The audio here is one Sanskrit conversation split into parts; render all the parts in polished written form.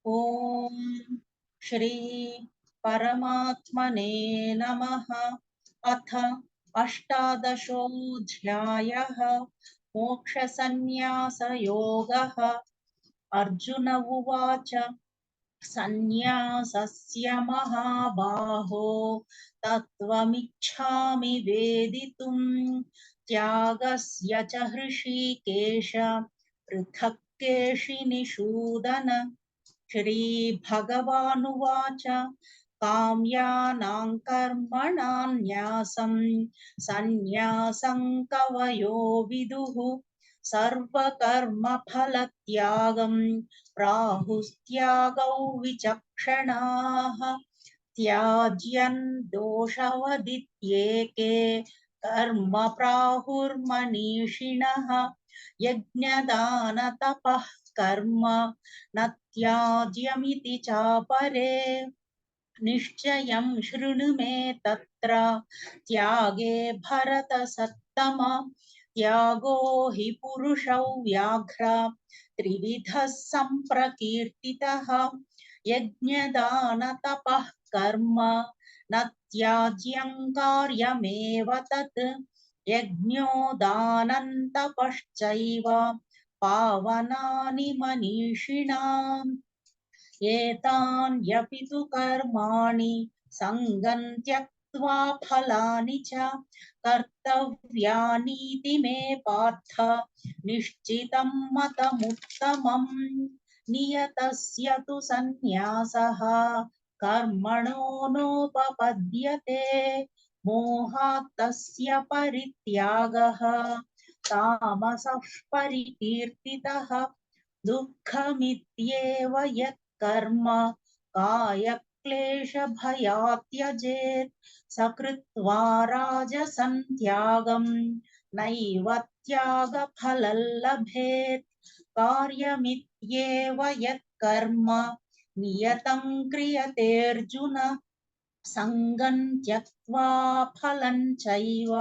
ॐ श्री परमात्मने नमः। अथ अष्टादशोऽध्यायः मोक्षसंन्यासयोगः। अर्जुन उवाच सन्न्यासस्य महाबाहो तत्त्वमिच्छामि वेदितुम् त्यागस्य च हृषीकेश पृथक् केशिनिषूदन। श्रीभगवानुवाच काम्यानां कर्मणां न्यासं सन्न्यासं कवयो विदुः सर्वकर्मफलत्यागं प्राहुस्त्यागौ विचक्षणाः त्याज्यन् दोषवदित्येके कर्म प्राहुर्मनीषिणः यज्ञदानतपः कर्म न त्याज्यमिति चापरे निश्चयं शृणु मे तत्र त्यागे भरतसत्तम त्यागो हि पुरुषौ व्याघ्र त्रिविधः सम्प्रकीर्तितः यज्ञदानतपः कर्म न त्याज्यं कार्यमेव तत् यज्ञो दानं तपश्चैव पावनानि मनीषिणाम् एतान्यपि तु कर्माणि सङ्गं त्यक्त्वा फलानि च कर्तव्यानीति मे पार्थ निश्चितं मतमुत्तमम् नियतस्य तु सन्न्यासः कर्मणो नोपपद्यते मोहात् तस्य परित्यागः तामसः परिकीर्तितः दुःखमित्येव यत्कर्म कायक्लेशभयात् त्यजेत् स कृत्वा राजसं त्यागं नैव त्यागफलं लभेत् कार्यमित्येव यत्कर्म नियतं क्रियतेऽर्जुन सङ्गं त्यक्त्वा फलं चैव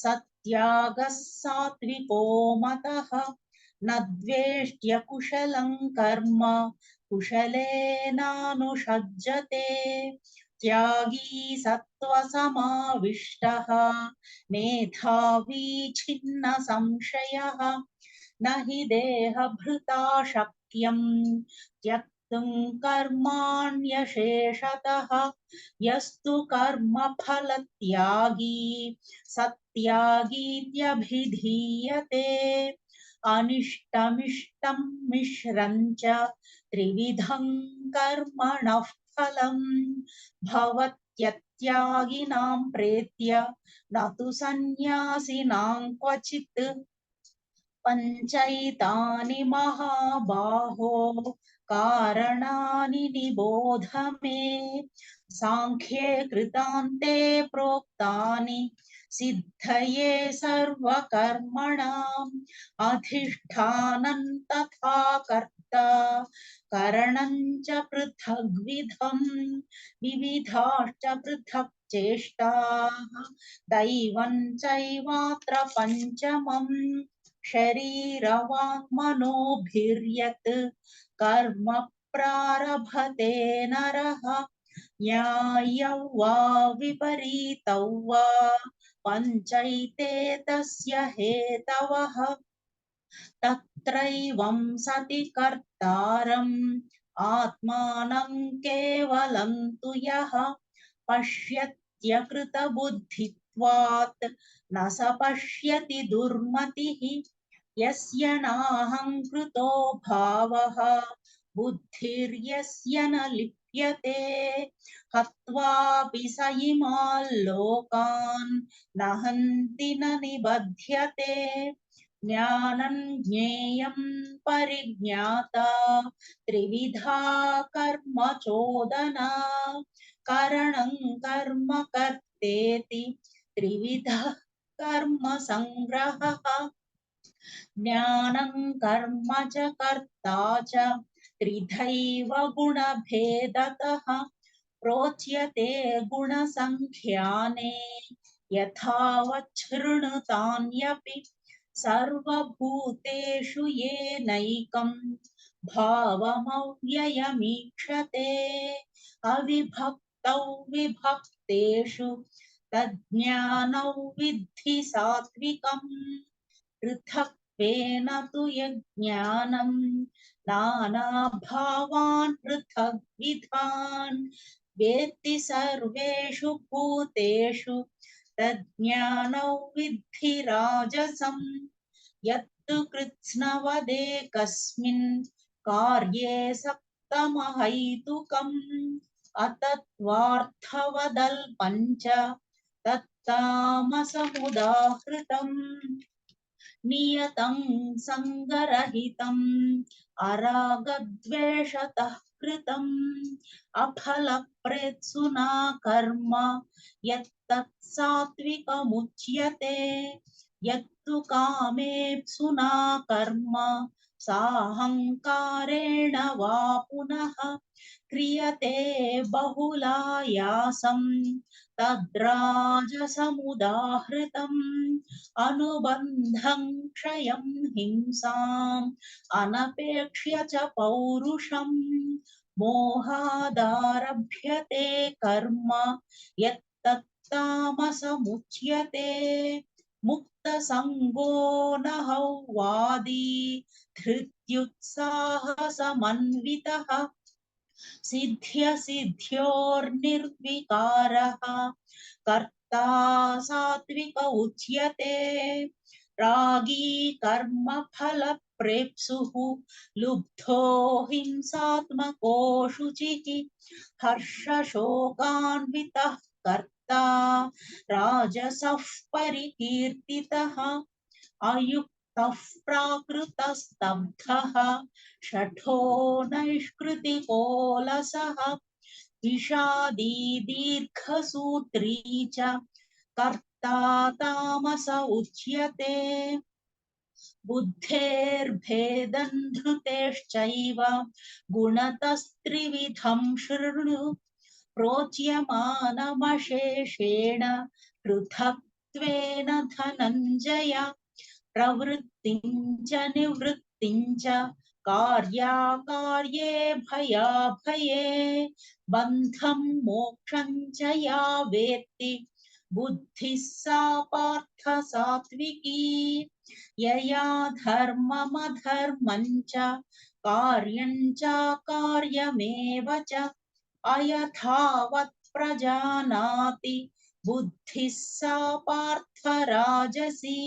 सत्यागः सात्विको मतः न द्वेष्ट्य कुशलं कर्म कुशलेनानुषज्यते त्यागी सत्त्वसमाविष्टः मेधावी छिन्न संशयः न हि देहभृता शक्यं त्यक्तुं कर्माण्यशेषतः यस्तु कर्मफलत्यागी सत्यागीत्यभिधीयते अनिष्टमिष्टं मिश्रं च त्रिविधं कर्मणः फलं भवत्यत्यागिनां प्रेत्य न तु सन्न्यासिनां क्वचित् पञ्चैतानि महाबाहो कारणानि निबोध मे साङ्ख्ये कृतान्ते प्रोक्तानि सिद्धये सर्वकर्मणाम् अधिष्ठानं तथा कर्ता करणं च पृथग्विधम् विविधाश्च पृथक् चेष्टाः दैवं चैवात्र पञ्चमम् शरीरवाङ्मनोभिर्यत् कर्म प्रारभते नरः न्याय्यं वा विपरीतौ वा पञ्चैते तस्य हेतवः तत्रैवं सति कर्तारम् आत्मानं केवलं तु यः पश्यत्यकृतबुद्धित्वात् न स पश्यति दुर्मतिः यस्य नाहङ्कृतो भावः बुद्धिर्यस्य न लिप्यते हत्वापि स इमाल्लोकान् न हन्ति न निबध्यते ज्ञानं ज्ञेयं परिज्ञाता त्रिविधा कर्म चोदना करणं कर्म कर्तेति त्रिविधः कर्म संग्रहः ज्ञानं कर्म च कर्ता च त्रिधैव गुणभेदतः प्रोच्यते गुणसङ्ख्याने यथावच्छृणुतान्यपि सर्वभूतेषु येनैकं भावमव्ययमीक्षते अविभक्तौ विभक्तेषु तज्ज्ञानौ विद्धि सात्विकम् पृथक्त्वेन तु यज्ञानम् नानाभावान् पृथग्विधान् वेत्ति सर्वेषु भूतेषु तज्ज्ञानौ विद्धि राजसम् यत्तु कृत्स्नवदेकस्मिन् कार्ये सक्तमहैतुकम् अतत्त्वार्थवदल्पम् च तत्तामसमुदाहृतम् नियतं सङ्गरहितम् अरागद्वेषतः कृतम् अफलप्रेत्सुना कर्म यत्तत् सात्विकमुच्यते यत्तु कामेप्सुना कर्म साहङ्कारेण वा पुनः क्रियते बहुलायासं तद्राजसमुदाहृतम् अनुबन्धं क्षयं हिंसाम् अनपेक्ष्य च पौरुषम् मोहादारभ्यते कर्म यत्तत्तामसमुच्यते मुक्तसङ्गो नहौ वादी धृत्युत्साहसमन्वितः सिद्ध्यसिद्ध्योर्निर्विकारः कर्ता सात्विक उच्यते रागी कर्मफलप्रेप्सुः लुब्धो हिंसात्मको शुचिः हर्षशोकान्वितः कर्ता राजसः परिकीर्तितः अयुक्तः प्राकृतस्तब्धः शठो नैष्कृतिकोलसः विषादी दीर्घसूत्री च कर्ता तामस उच्यते बुद्धेर्भेदं धृतेश्चैव गुणतस्त्रिविधं शृणु प्रोच्यमानमशेषेण पृथक्त्वेन धनञ्जय प्रवृत्तिं च निवृत्तिं च कार्याकार्ये भयाभये बन्धं मोक्षं च या वेत्ति बुद्धिः सा पार्थ सात्विकी यया धर्ममधर्मं च कार्यं च कार्यमेव च अयथावत् प्रजानाति बुद्धिः सा पार्थ राजसी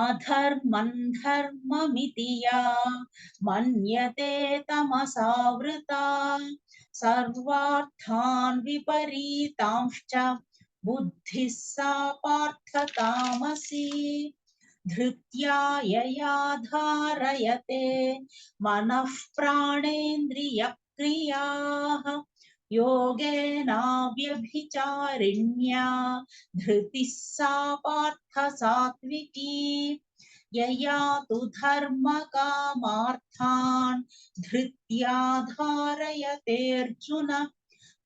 अधर्मं धर्ममिति या मन्यते तमसावृता सर्वार्थान् विपरीतांश्च बुद्धिः सा पार्थ तामसी धृत्या यया धारयते मनः प्राणेन्द्रियक्रियाः योगेनाव्यभिचारिण्या धृतिः सा पार्थ सात्विकी यया तु धर्मकामार्थान् धृत्या धारयतेऽर्जुन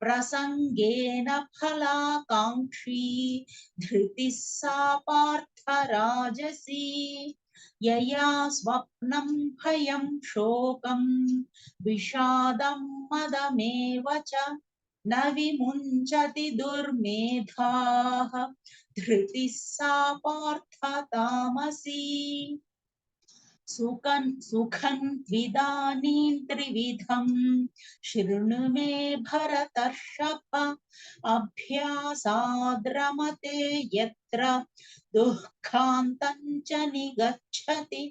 प्रसङ्गेन फलाकाङ्क्षी धृतिः सा पार्थ राजसी यया स्वप्नं भयं शोकं विषादं मदमेव च न विमुञ्चति दुर्मेधाः धृतिः सा पार्थ तामसी सुखं त्विदानीं त्रिविधं शृणु मे भरतर्षभ अभ्यासाद्रमते यत्र दुःखान्तं च निगच्छति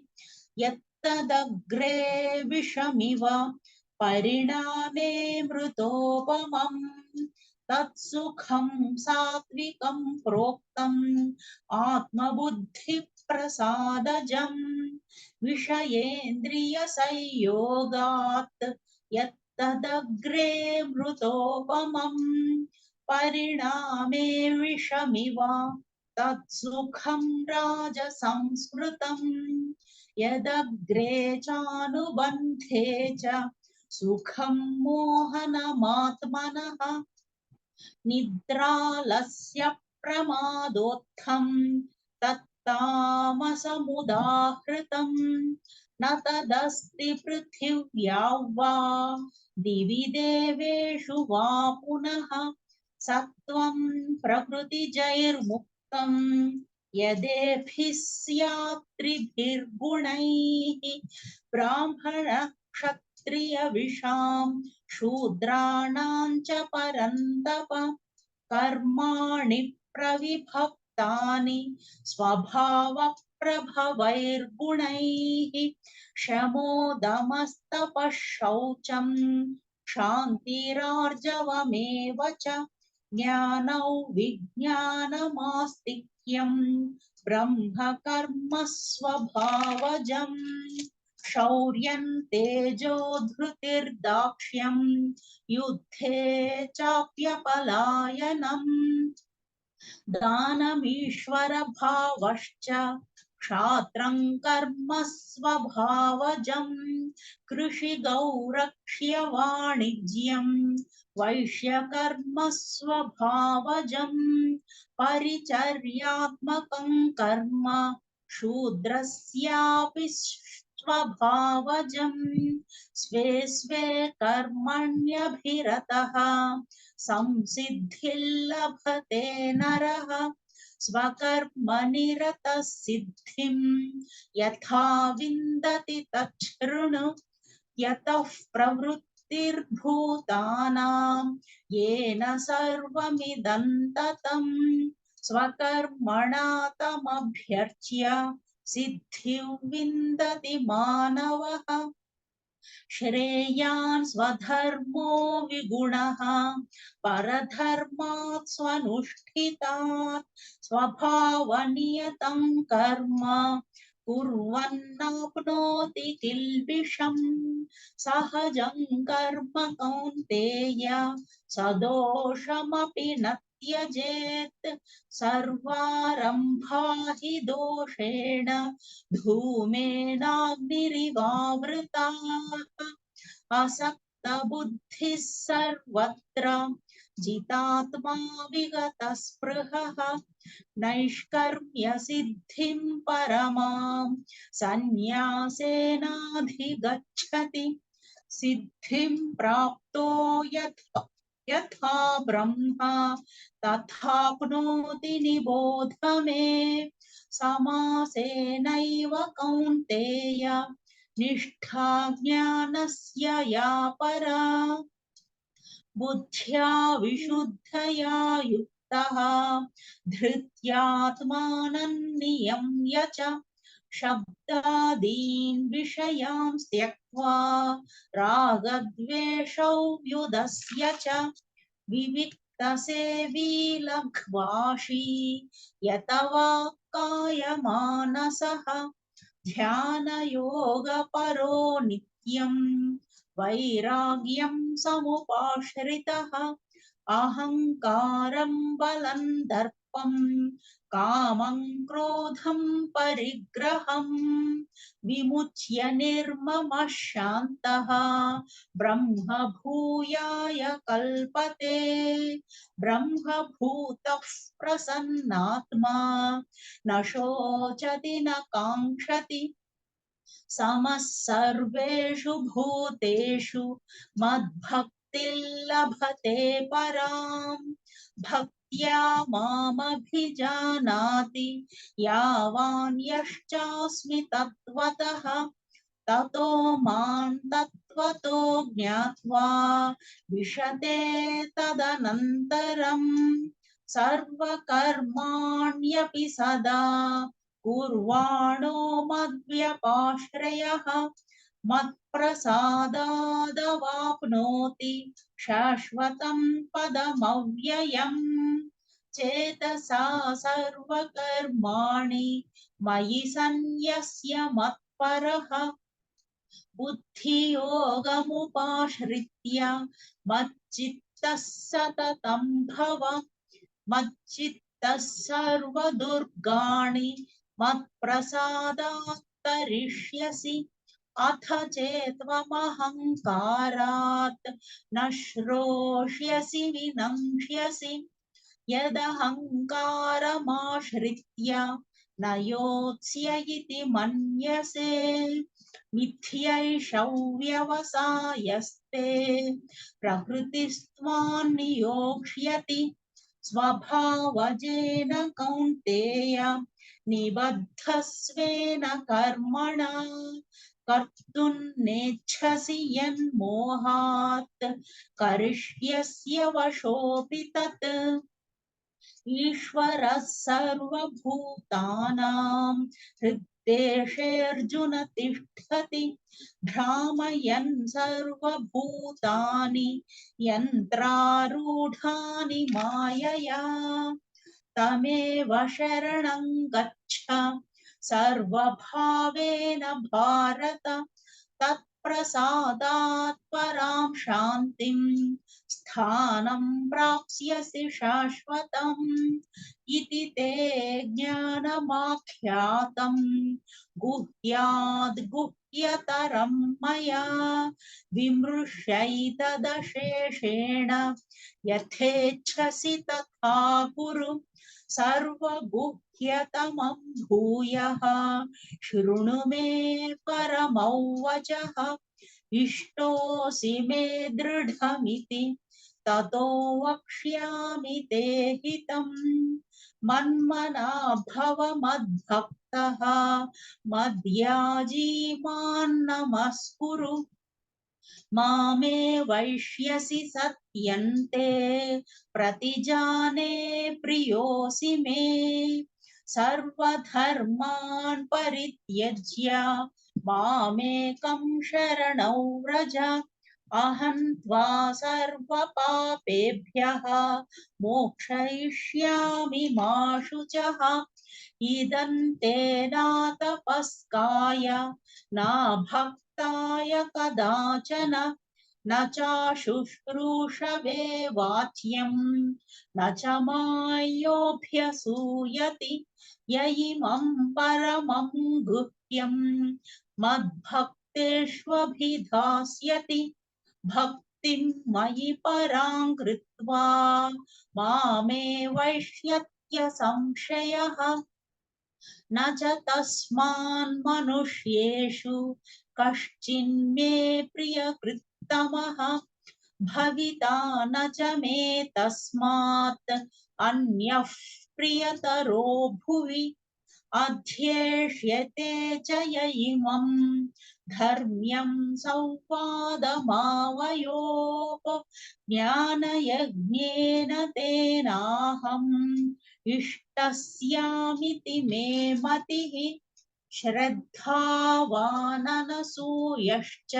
यत्तदग्रे विषमिव परिणामे मृतोपमम् तत्सुखं सात्विकं प्रोक्तम् आत्मबुद्धिप्रसादजम् विषयेन्द्रियसंयोगात् यत्तदग्रे मृतोपमम् परिणामे विषमिव तत्सुखं राजसंस्मृतम् यदग्रे चानुबन्धे च सुखं मोहनमात्मनः निद्रालस्य प्रमादोत्थं तामसमुदाहृतम् न तदस्ति पृथिव्या वा दिवि देवेषु वा पुनः सत्त्वं प्रकृतिजैर्मुक्तम् यदेभिः स्यात् त्रिभिर्गुणैः ब्राह्मण क्षत्रियविषां शूद्राणां च परन्तप कर्माणि प्रविभक्तानि स्वभावप्रभवैर्गुणैः शमोदमस्तपः शौचम् क्षान्तिरार्जवमेव च ज्ञानौ विज्ञानमास्तिक्यम् ब्रह्मकर्म स्वभावजम् शौर्यं तेजो धृतिर्दाक्ष्यम् युद्धे चाप्यपलायनम् दानमीश्वरभावश्च क्षात्रं कर्म स्वभावजम् कृषिगौरक्ष्यवाणिज्यं वैश्यकर्म स्वभावजम् परिचर्यात्मकं कर्म शूद्रस्यापि स्वभावजम् स्वे स्वे कर्मण्यभिरतः संसिद्धिर्लभते नरः स्वकर्मनिरतः सिद्धिं यथा विन्दति तच्छृणु यतः प्रवृत्तिर्भूतानां येन सर्वमिदं ततं स्वकर्मणा तमभ्यर्च्य सिद्धिं विन्दति मानवः श्रेयान् स्वधर्मो विगुणः परधर्मात् स्वनुष्ठितात् स्वभावनियतं कर्म कुर्वन्नाप्नोति किल्बिषम् सहजं कर्म कौन्तेय सदोषमपि न त्यजेत् सर्वारम्भा हि दोषेण धूमेनाग्निरिवावृताः असक्तबुद्धिः सर्वत्र जितात्मा विगतस्पृहः नैष्कर्म्यसिद्धिं परमां सन्न्यासेनाधिगच्छति सिद्धिं प्राप्तो यथा ब्रह्मा तथाप्नोति निबोध मे समासेनैव कौन्तेय निष्ठा ज्ञानस्य या परा बुद्ध्या विशुद्धया युक्तः धृत्यात्मानं नियम्य च शब्दादीन् विषयान् त्यक्त्वा रागद्वेषौ व्युदस्य च विविक्तसेवी लघ्वाशी यतवाक्कायमानसः ध्यानयोगपरो नित्यम् वैराग्यं समुपाश्रितः अहङ्कारं बलं दर्पं कामं क्रोधं परिग्रहं विमुच्य निर्ममः शान्तः ब्रह्मभूयाय कल्पते ब्रह्मभूतः प्रसन्नात्मा न शोचति न काङ्क्षति समः सर्वेषु भूतेषु मद्भक्तिर्लभते पराम् भक्त्या मामभिजानाति यावान् यश्चास्मि तत्त्वतः ततो मां तत्त्वतो ज्ञात्वा विशते तदनन्तरम् सर्वकर्माण्यपि सदा कुर्वाणो मद्व्यपाश्रयः मत्प्रसादादवाप्नोति शाश्वतं पदमव्ययम् चेतसा सर्वकर्माणि मयि सन्न्यस्य मत्परः बुद्धियोगमुपाश्रित्य मच्चित्तः सततं भव मच्चित्तः सर्वदुर्गाणि मत्प्रसादात् तरिष्यसि अथ चेत्त्वमहङ्कारात् न श्रोष्यसि विनङ्क्ष्यसि यदहङ्कारमाश्रित्य न योत्स्य इति मन्यसे मिथ्यैषौ व्यवसायस्ते प्रकृतिस्त्वां नियोक्ष्यति स्वभावजेन कौन्तेय निबद्धस्वेन कर्मणा कर्तुं नेच्छसि यन्मोहात् करिष्यस्य वशोऽपि तत् ईश्वरः सर्वभूतानां हृद्देशेऽर्जुन तिष्ठति भ्रामयन् सर्वभूतानि यन्त्रारूढानि मायया तमेव शरणं गच्छ सर्वभावेन भारत तत्प्रसादात् परां शान्तिं स्थानं प्राप्स्यसि शाश्वतम् इति ते ज्ञानमाख्यातं गुह्याद् गुह्यतरं मया विमृश्यैतदशेषेण यथेच्छसि तथा कुरु सर्वगुह्यतमं भूयः शृणु मे परमौ वचः इष्टोऽसि मे दृढमिति ततो वक्ष्यामि ते हितम् मन्मना भव मद्भक्तः मद्याजी मां नमस्कुरु मामे वैष्यसि सत्यन्ते प्रतिजाने प्रियोऽसि मे सर्वधर्मान् परित्यज्य मामेकं शरणौ व्रज अहं त्वा सर्वपापेभ्यः मोक्षयिष्यामि मा शुचः इदं ते नातपस्काय न भक्ताय कदाचन न चाशुश्रूषवे वाच्यं न च मायोऽभ्यसूयति य इमं परमं गुह्यं मद्भक्तेष्वभिधास्यति भक्तिं मयि परां कृत्वा मामे वैष्यत्य संशयः न च तस्मान् मनुष्येषु कश्चिन्मे प्रियकृत्तमः भविता न च मे तस्मात् अन्यः प्रियतरो भुवि अध्येष्यते च य इमं धर्म्यं संवादमावयोः ज्ञानयज्ञेन तेनाहम् इष्टस्यामिति मे मतिः श्रद्धावाननसूयश्च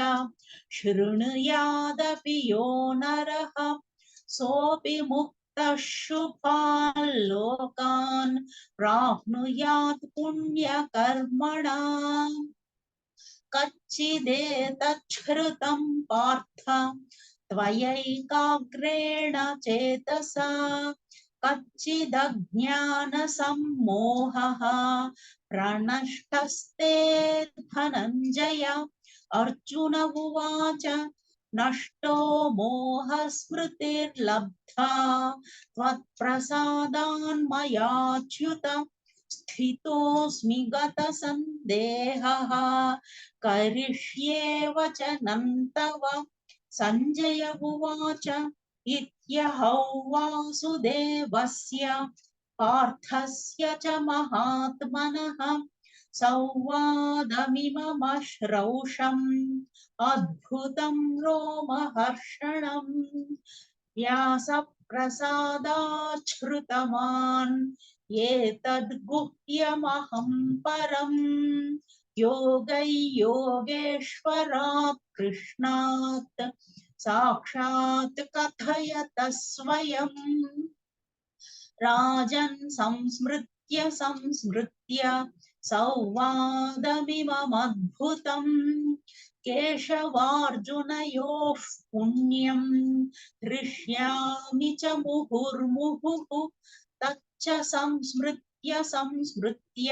शृणुयादपि यो नरः सोऽपि मुक्तः शुभान् लोकान् प्राप्नुयात् पुण्यकर्मणा कच्चिदेतच्छ्रुतं पार्थ त्वयैकाग्रेण चेतसा कच्चिदज्ञानसम्मोहः प्रणष्टस्ते धनञ्जय अर्जुन उवाच नष्टो मोहस्मृतिर्लब्धा त्वत्प्रसादान्मयाच्युत स्थितोऽस्मि गतसन्देहः करिष्ये वचनं तव सञ्जय उवाच इत्यहौ वासुदेवस्य पार्थस्य च महात्मनः संवादमिममश्रौषम् अद्भुतं रोमहर्षणम् व्यासप्रसादाच्छ्रुतवान् एतद्गुह्यमहं परम् योगैयोगेश्वरात् कृष्णात् साक्षात् कथयत स्वयम् राजन् संस्मृत्य संस्मृत्य संवादमिममद्भुतम् केशवार्जुनयोः पुण्यं हृष्यामि च मुहुर्मुहुः तच्च संस्मृत्य संस्मृत्य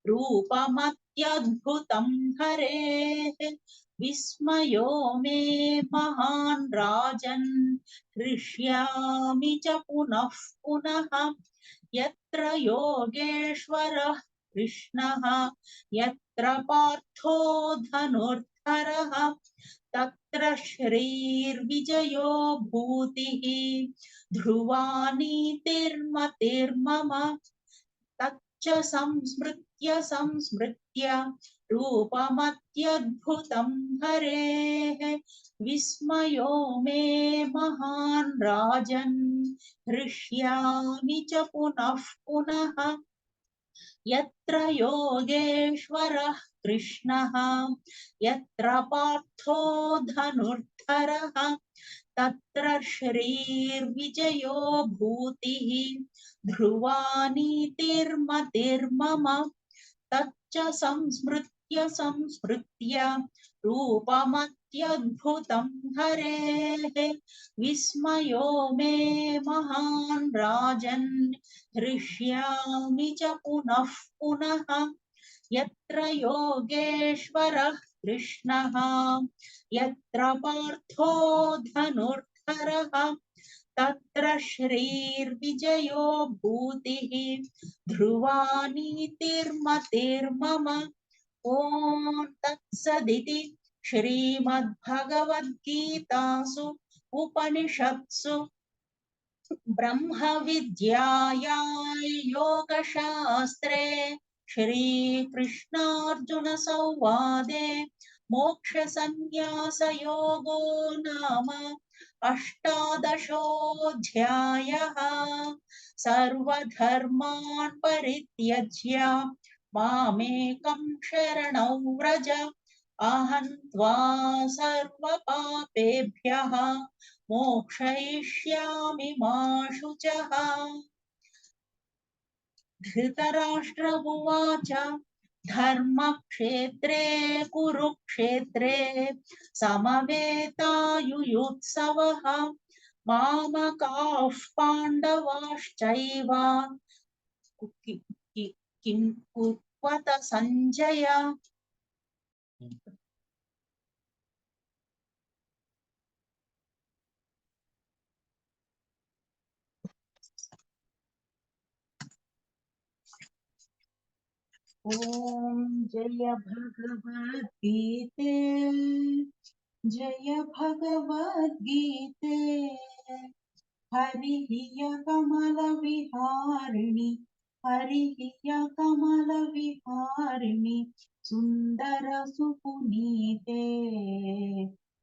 रूपमत्यद्भुतं हरेः विस्मयो मे महान् राजन् हृष्यामि च पुनः पुनः यत्र योगेश्वरः कृष्णः यत्र पार्थो धनुर्धरः तत्र श्रीर्विजयो भूतिः ध्रुवा नीतिर्मतिर्मम तच्च संस्मृत्य रूपमत्यद्भुतं हरेः विस्मयो मे महान् राजन् हृष्यामि च पुनः पुनः यत्र योगेश्वरः कृष्णः यत्र पार्थो धनुर्धरः तत्र श्रीर्विजयो भूतिः ध्रुवा नीतिर्मतिर्मम तच्च संस्मृत्य रूपमत्यद्भुतं हरेः विस्मयो मे महान् राजन् हृष्यामि च पुनः पुनः यत्र योगेश्वरः कृष्णः यत्र पार्थो धनुर्धरः तत्र श्रीर्विजयो भूतिः ध्रुवा नीतिर्मतिर्मम ॐ तत्सदिति श्रीमद्भगवद्गीतासु उपनिषत्सु ब्रह्मविद्यायां योगशास्त्रे श्रीकृष्णार्जुनसंवादे मोक्षसंन्यासयोगो नाम अष्टादशोऽध्यायः सर्वधर्मान् परित्यज्य मामेकं शरणं व्रज अहं त्वा सर्वपापेभ्यः मोक्षयिष्यामि मा शुचः धृतराष्ट्र उवाच धर्मक्षेत्रे कुरुक्षेत्रे समवेतायुयुत्सवः मामकाः पाण्डवाश्चैव किं कुर्वत सञ्जय ॐ जय भगवद्गीते जय भगवद्गीते हरिः कमलविहारिणि हरिः कमलविहारिणि सुन्दरसुपुनीते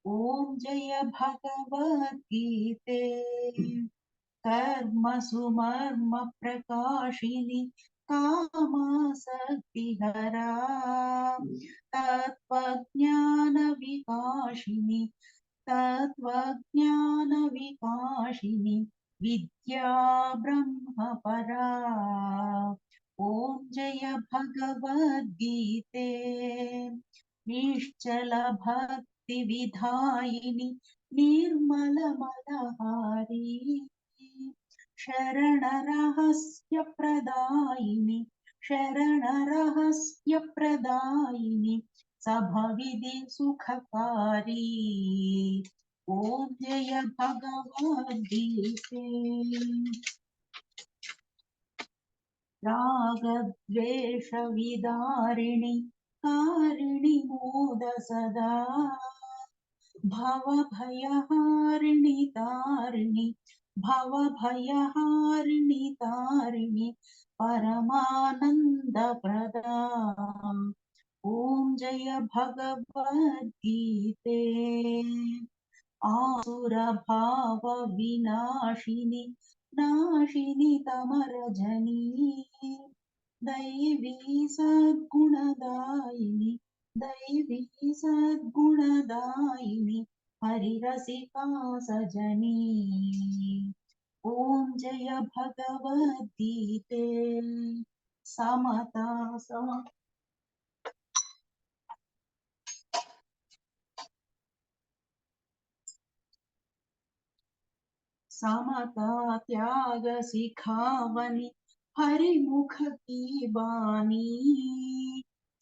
ॐ जय भगवद्गीते कर्म सुमर्म प्रकाशिनि कामासक्तिहरा तत्त्वज्ञान विकाशिनि तत्त्वज्ञानविकाशिनि विद्या ब्रह्मपरा ॐ जय भगवद्गीते निश्चलभक्तिविधायिनि निर्मलमलहारी शरणरहस्यप्रदायिनि सभविदि सुखकारी ॐ जय भगवद्गीते रागद्वेषविदारिणि कारिणि मोद सदा भवभयहारिणि तारिणि भवभयहारिणि तारिणि परमानन्दप्रदा ॐ जय भगवद्गीते आसुरभावविनाशिनि नाशिनि तमरजनी दैवी सद्गुणदायिनि दैवी सद्गुणदायिनि हरिरसिका सजनी ॐ जय भगवद्गीते समता समता त्याग सिखावनी हरिमुख की बानी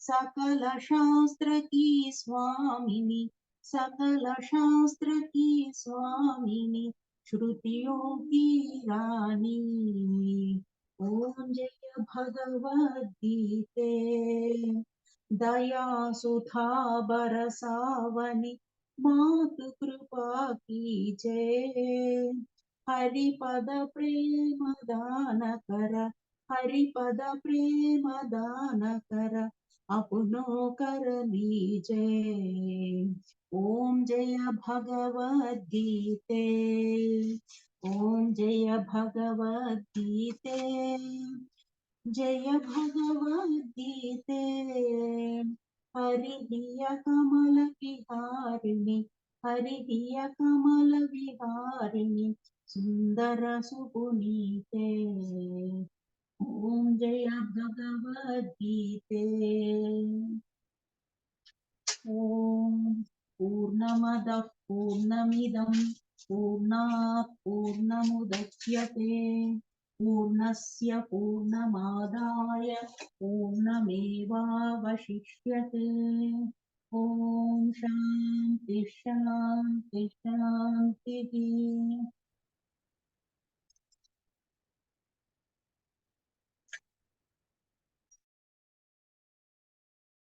सकल शास्त्र की स्वामिनी सकल शास्त्र की स्वामिनी श्रुतियों की रानी ॐ जय भगवद्गीते दया सुधा बरसावनी मातु कृपा कीजे हरिपद प्रेम दान कर हरिपद प्रेम दान कर अपनो कर लीजे ओम जय भगवद्गीते ओम जय भगवद्गीते जय भगवद्गीते हरिः कमल विहारिणि हरिः कमल विहारिणि सुंदर सुपुनीते ओम जय भगवद्गीते ओम पूर्णमदः पूर्णमिदं पूर्णात् पूर्णमुदच्यते पूर्णस्य पूर्णमादाय पूर्णमेवावशिष्यते ॐ शान्ति शान्ति शान्तिः